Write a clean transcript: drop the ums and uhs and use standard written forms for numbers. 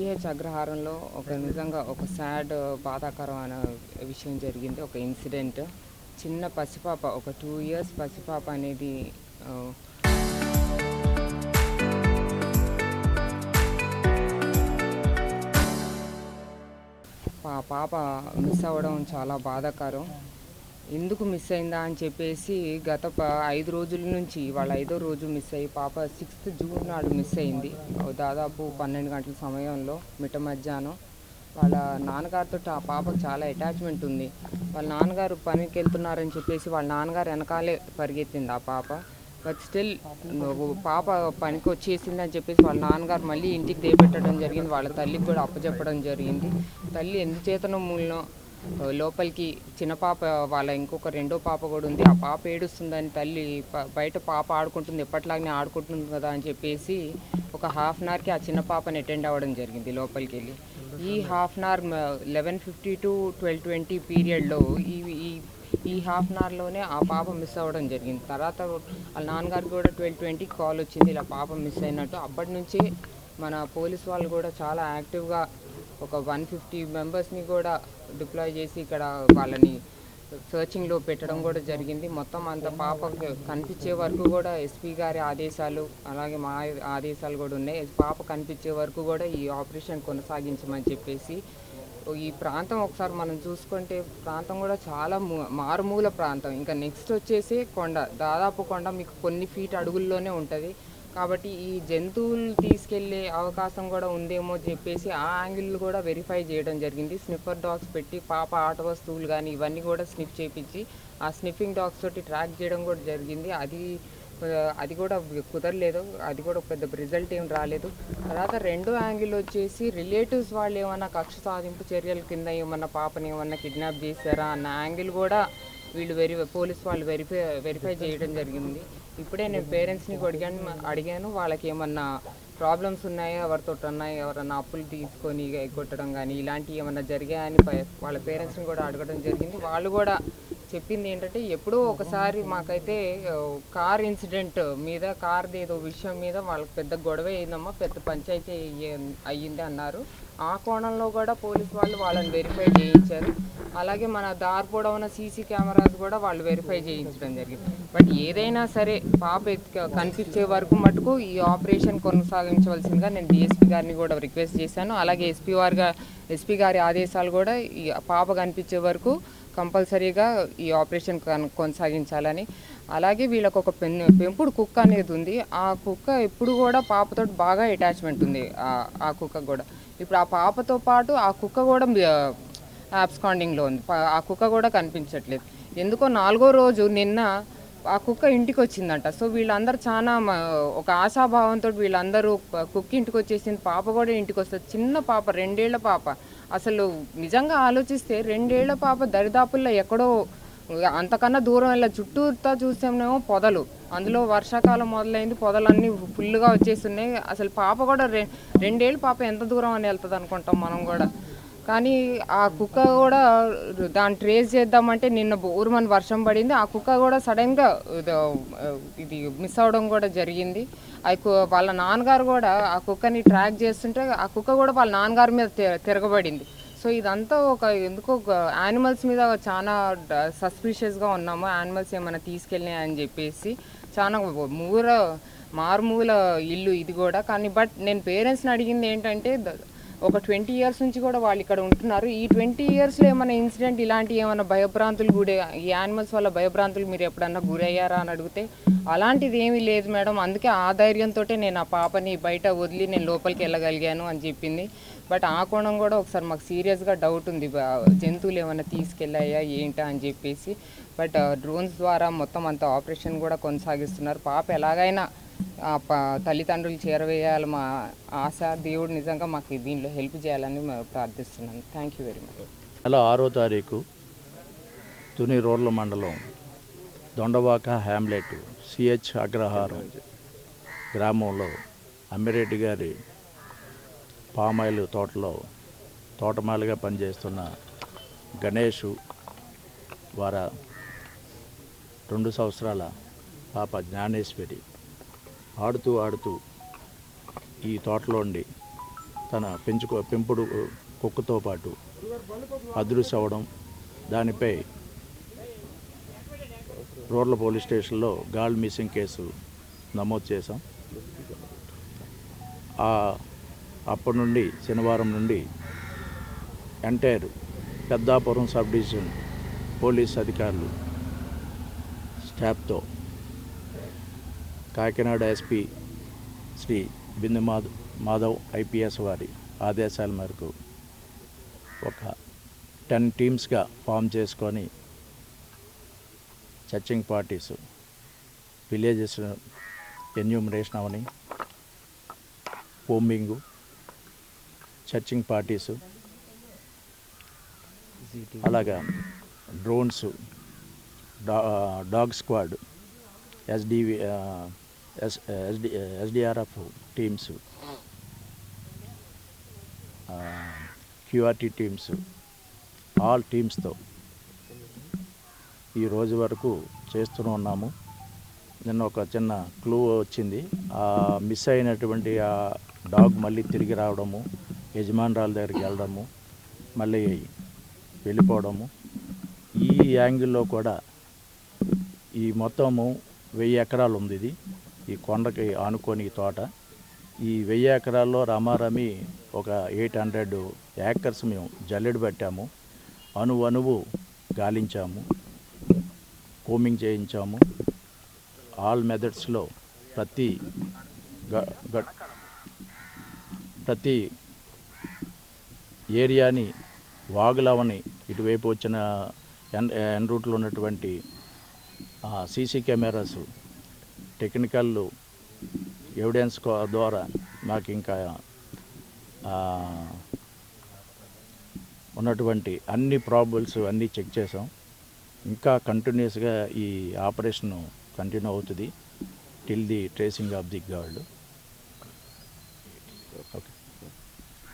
CH అగ్రహారంలో నిజంగా ఒక sad బాధాకరమైన విషయం జరిగింది. ఒక ఇన్సిడెంట్. చిన్న పసిపాప, ఒక 2 ఇయర్స్ పసిపాప అనేది ఆహ్, పాప మిస్ అవ్వడం చాలా బాధాకరం. ఎందుకు మిస్ అయిందా అని చెప్పేసి గత 5 రోజుల నుంచి ఇవాళ 5వ రోజు మిస్ అయ్యి పాప 6th జూన్ నాడు మిస్ అయింది. దాదాపు 12 గంటల సమయంలో మిట్ట మధ్యాహ్నం. వాళ్ళ నాన్నగారితో ఆ పాపకు చాలా అటాచ్మెంట్ ఉంది. వాళ్ళ నాన్నగారు పనికి వెళ్తున్నారని చెప్పేసి వాళ్ళ నాన్నగారు వెనకాలే పరిగెత్తింది ఆ పాప. బట్ స్టిల్ పాప పనికి వచ్చేసిందని చెప్పేసి వాళ్ళ నాన్నగారు మళ్ళీ ఇంటికి దేపెట్టడం జరిగింది. వాళ్ళ తల్లికి కూడా అప్పచెప్పడం జరిగింది. తల్లి ఎందుచేతనో మూలనో లోపలికి చిన్న పాప, వాళ్ళ ఇంకొక రెండో పాప కూడా ఉంది. ఆ పాప ఏడుస్తుందని తల్లి బయట పాప ఆడుకుంటుంది, ఎప్పటిలాగానే ఆడుకుంటుంది కదా అని చెప్పేసి ఒక హాఫ్ అన్ అవర్కి ఆ చిన్న పాపని అటెండ్ అవ్వడం జరిగింది లోపలికి వెళ్ళి. ఈ హాఫ్ అన్ అవర్ 11:50 to 12:20 పీరియడ్లో ఈ ఈ ఈ హాఫ్ అన్ అవర్లోనే ఆ పాప మిస్ అవ్వడం జరిగింది. తర్వాత వాళ్ళ నాన్నగారికి కూడా 12:20 కాల్ వచ్చింది, ఇలా పాప మిస్ అయినట్టు. అప్పటి నుంచి మన పోలీస్ వాళ్ళు కూడా చాలా యాక్టివ్గా ఒక 150 మెంబర్స్ని కూడా డిప్లాయ్ చేసి ఇక్కడ వాళ్ళని సర్చింగ్లో పెట్టడం కూడా జరిగింది. మొత్తం అంత పాప కనిపించే వరకు కూడా ఎస్పీ గారి ఆదేశాలు, అలాగే మా ఆదేశాలు కూడా ఉన్నాయి. పాప కనిపించే వరకు కూడా ఈ ఆపరేషన్ కొనసాగించమని చెప్పేసి. ఈ ప్రాంతం ఒకసారి మనం చూసుకుంటే ప్రాంతం కూడా చాలా మారుమూల ప్రాంతం. ఇంకా నెక్స్ట్ వచ్చేసి కొండ, దాదాపు కొండ మీకు కొన్ని ఫీట్ అడుగుల్లోనే ఉంటుంది. కాబట్టి ఈ జంతువులు తీసుకెళ్లే అవకాశం కూడా ఉందేమో చెప్పేసి ఆ యాంగిల్ కూడా వెరిఫై చేయడం జరిగింది. స్నిఫర్ డాగ్స్ పెట్టి పాప ఆట వస్తువులు కానీ ఇవన్నీ కూడా స్నిఫ్ చేయించి ఆ స్నిఫింగ్ డాగ్స్ తోటి ట్రాక్ చేయడం కూడా జరిగింది. అది కూడా కుదరలేదు. అది కూడా పెద్ద రిజల్ట్ ఏం రాలేదు. తర్వాత రెండో యాంగిల్ వచ్చేసి రిలేటివ్స్ వాళ్ళు ఏమన్నా కక్ష సాధింపు చర్యల కింద ఏమన్నా పాపని ఏమన్నా కిడ్నాప్ చేశారా అన్న యాంగిల్ కూడా వీళ్ళు పోలీస్ వాళ్ళు వెరిఫై చేయడం జరిగింది. ఇప్పుడే నేను పేరెంట్స్ని అడిగాను వాళ్ళకి ఏమన్నా ప్రాబ్లమ్స్ ఉన్నాయా, ఎవరితో ఉన్నాయా, ఎవరన్నా అప్పులు తీసుకొని కొట్టడం కానీ ఇలాంటివి ఏమన్నా జరిగాయని వాళ్ళ పేరెంట్స్ని కూడా అడగడం జరిగింది. వాళ్ళు కూడా చెప్పింది ఏంటంటే ఎప్పుడో ఒకసారి మాకైతే కార్ ఇన్సిడెంట్ మీద, కార్ది ఏదో విషయం మీద వాళ్ళకి పెద్ద గొడవ అయిందమ్మా, పెద్ద పంచాయతీ అయ్యింది అన్నారు. ఆ కోణంలో కూడా పోలీస్ వాళ్ళు వాళ్ళని వెరిఫై చేయించారు. అలాగే మన దారి పొడవున సీసీ కెమెరాస్ కూడా వాళ్ళు వెరిఫై చేయించడం జరిగింది. బట్ ఏదైనా సరే పాప కనిపించే వరకు మటుకు ఈ ఆపరేషన్ కొనసాగించవలసిందిగా నేను డిఎస్పీ గారిని కూడా రిక్వెస్ట్ చేశాను. అలాగే ఎస్పీ గారి ఆదేశాలు కూడా ఈ పాప కనిపించే వరకు కంపల్సరీగా ఈ ఆపరేషన్ కొనసాగించాలని. అలాగే వీళ్ళకు ఒక పెంపుడు కుక్క అనేది ఉంది. ఆ కుక్క ఎప్పుడు కూడా పాపతో బాగా అటాచ్మెంట్ ఉంది. ఆ కుక్క కూడా ఇప్పుడు ఆ పాపతో పాటు ఆ కుక్క కూడా అబ్స్కాండింగ్లో ఉంది. ఆ కుక్క కూడా కనిపించట్లేదు. ఎందుకో 4వ రోజు నిన్న ఆ కుక్క ఇంటికి వచ్చిందంట. సో వీళ్ళందరూ చాలా ఒక ఆశాభావంతో వీళ్ళందరూ కుక్క ఇంటికి వచ్చేసింది, పాప కూడా ఇంటికి వస్తుంది. చిన్న పాప, 2 ఏళ్ల పాప. అసలు నిజంగా ఆలోచిస్తే 2 ఏళ్ల పాప దరిదాపుల్లో ఎక్కడో, అంతకన్నా దూరం వెళ్ళ చుట్టూతా చూస్తేనేమో పొదలు, అందులో వర్షాకాలం మొదలైంది, పొదలన్నీ ఫుల్గా వచ్చేస్తున్నాయి. అసలు పాప కూడా 2 ఏళ్ళ పాప ఎంత దూరం అని వెళ్తుంది అనుకుంటాం మనం కూడా. కానీ ఆ కుక్క కూడా దాన్ని ట్రేస్ చేద్దామంటే నిన్న ఊరుమని వర్షం పడింది. ఆ కుక్క కూడా సడన్గా ఇది మిస్ అవ్వడం కూడా జరిగింది. వాళ్ళ నాన్నగారు కూడా ఆ కుక్కని ట్రాక్ చేస్తుంటే ఆ కుక్క కూడా వాళ్ళ నాన్నగారి మీద తిరగబడింది. సో ఇదంతా ఎందుకో యానిమల్స్ మీద చాలా సస్పిషియస్గా ఉన్నాము. యానిమల్స్ ఏమైనా తీసుకెళ్ళినాయి అని చెప్పేసి. చాలా మారుమూల ఇల్లు ఇది కూడా. కానీ బట్ నేను పేరెంట్స్ని అడిగింది ఏంటంటే ఒక 20 ఇయర్స్ నుంచి కూడా వాళ్ళు ఇక్కడ ఉంటున్నారు. ఈ 20 ఇయర్స్లో ఏమైనా ఇన్సిడెంట్ ఇలాంటివి ఏమైనా భయభ్రాంతులు ఈ యానిమల్స్ వల్ల భయభ్రాంతులు మీరు ఎప్పుడన్నా గురయ్యారా అని అడిగితే అలాంటిది ఏమీ లేదు మేడం, అందుకే ఆ ధైర్యంతో నేను ఆ పాపని బయట వదిలి నేను లోపలికి వెళ్ళగలిగాను అని చెప్పింది. బట్ ఆ కోణం కూడా ఒకసారి మాకు సీరియస్గా డౌట్ ఉంది, జంతువులు ఏమైనా తీసుకెళ్ళాయా ఏంటా అని చెప్పేసి. బట్ డ్రోన్స్ ద్వారా మొత్తం అంత ఆపరేషన్ కూడా కొనసాగిస్తున్నారు. పాప ఎలాగైనా తల్లిదండ్రులు చేరవేయాలి మా ఆశ. దేవుడు నిజంగా మాకు దీనిలో హెల్ప్ చేయాలని ప్రార్థిస్తున్నాను. Thank you very much. నెల 6వ తారీఖు తుని రోడ్ల మండలం దొండవాక హ్యామ్లెట్ సిహెచ్ అగ్రహారం గ్రామంలో అమ్మిరెడ్డి గారి పామాయిల్ తోటలో తోటమాలిగా పనిచేస్తున్న గణేషు వారి 2 సంవత్సరాల పాప జ్ఞానేశ్వరి ఆడుతూ ఈ తోటలోండి తన పెంపుడు కుక్కతో పాటు అదృశ్యం అవ్వడం, దానిపై రూరల్ పోలీస్ స్టేషన్లో గాల్డ్ మిస్సింగ్ కేసు నమోదు చేశాం. అప్పటి నుండి శనివారం నుండి entire Peddapuram sub division police అధికారులు స్టాఫ్తో కాకినాడ ఎస్పీ శ్రీ బిందు మాధవ్ ఐపీఎస్ వారి ఆదేశాల మేరకు ఒక 10 టీమ్స్గా ఫామ్ చేసుకొని సర్చింగ్ పార్టీస్ విలేజెస్ ఎన్యూమరేషన్ అవని, కోంబింగు, సర్చింగ్ పార్టీసు, అలాగా drones, dog squad, SDRF teams, QRT teams, all టీమ్స్తో ఈ రోజు వరకు చేస్తూనే ఉన్నాము. నిన్న ఒక చిన్న క్లూ వచ్చింది. ఆ మిస్ అయినటువంటి ఆ డాగ్ మళ్ళీ తిరిగి రావడము, యజమానురాల దగ్గరికి వెళ్ళడము, మళ్ళీ వెళ్ళిపోవడము. ఈ యాంగిల్లో కూడా ఈ మొత్తము 1000 ఎకరాలు ఉంది. ఇది ఈ కొండకి ఆనుకొని తోట. ఈ 1000 ఎకరాల్లో రామారమి ఒక 800 ఏకర్స్ మేము జల్లెడ పెట్టాము. అణువు గాలించాము, కోమింగ్ చేయించాము. ఆల్ మెథడ్స్లో ప్రతి ఏరియాని వాగులవని ఇటువైపు వచ్చిన ఎన్ రూట్లో ఉన్నటువంటి సీసీ కెమెరాస్, టెక్నికల్ ఎవిడెన్స్ ద్వారా మాకు ఇంకా ఉన్నటువంటి అన్ని ప్రాబబుల్స్ అన్నీ చెక్ చేసాం. ఇంకా కంటిన్యూస్గా ఈ ఆపరేషన్ కంటిన్యూ అవుతుంది till the tracing of the guard. Okay.